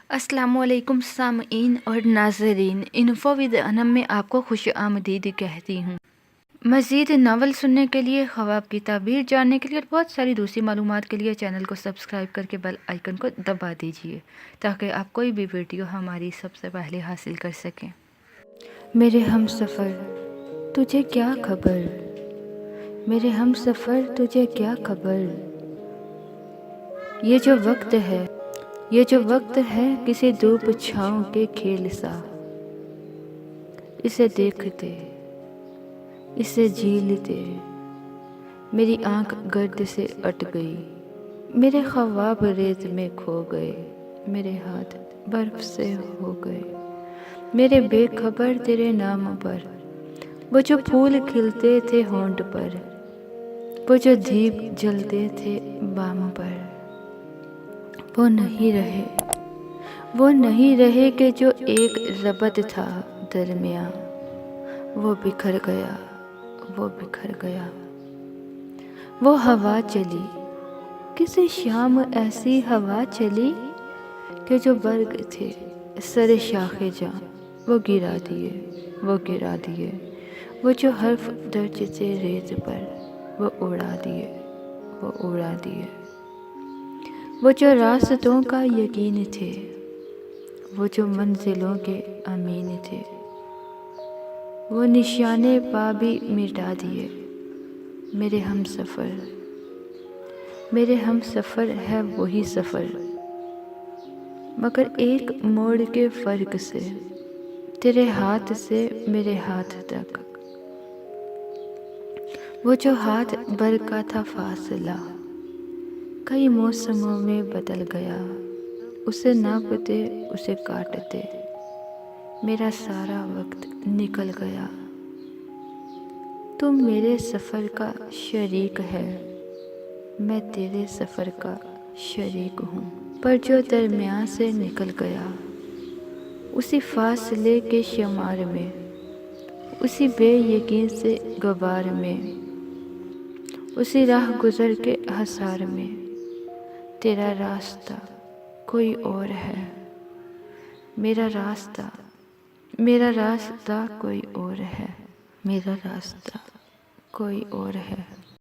السلام علیکم سامعین اور ناظرین، انفو ود انم میں آپ کو خوش آمدید کہتی ہوں۔ مزید ناول سننے کے لیے، خواب کی تعبیر جاننے کے لیے اور بہت ساری دوسری معلومات کے لیے چینل کو سبسکرائب کر کے بیل آئیکن کو دبا دیجیے تاکہ آپ کوئی بھی ویڈیو ہماری سب سے پہلے حاصل کر سکیں۔ میرے ہم سفر تجھے کیا خبر، میرے ہم سفر تجھے کیا خبر، یہ جو وقت ہے کسی دھوپ چھاؤں کے کھیل سا، اسے دیکھتے اسے جھیلتے میری آنکھ گرد سے اٹ گئی، میرے خواب ریت میں کھو گئے، میرے ہاتھ برف سے ہو گئے، میرے بے خبر تیرے نام پر، وہ جو پھول کھلتے تھے ہونٹ پر، وہ جو دیپ جلتے تھے بام پر، وہ نہیں رہے کہ جو ایک ربط تھا درمیاں، وہ بکھر گیا۔ وہ ہوا چلی، کسی شام ایسی ہوا چلی کہ جو برگ تھے سر شاخ جاں، وہ گرا دیے، وہ جو حرف درج تھے ریت پر، وہ اڑا دیے، وہ جو راستوں کا یقین تھے، وہ جو منزلوں کے امین تھے، وہ نشانے پا بھی مٹا دیے۔ میرے ہم سفر ہے وہی سفر، مگر ایک موڑ کے فرق سے، تیرے ہاتھ سے میرے ہاتھ تک، وہ جو ہاتھ بھر کا تھا فاصلہ، کئی موسموں میں بدل گیا، اسے ناپتے اسے کاٹتے میرا سارا وقت نکل گیا۔ تم میرے سفر کا شریک ہے، میں تیرے سفر کا شریک ہوں، پر جو درمیان سے نکل گیا، اسی فاصلے کے شمار میں، اسی بے یقین سے غبار میں، اسی راہ گزر کے حصار میں، تیرا راستہ کوئی اور ہے، میرا راستہ کوئی اور ہے، میرا راستہ کوئی اور ہے۔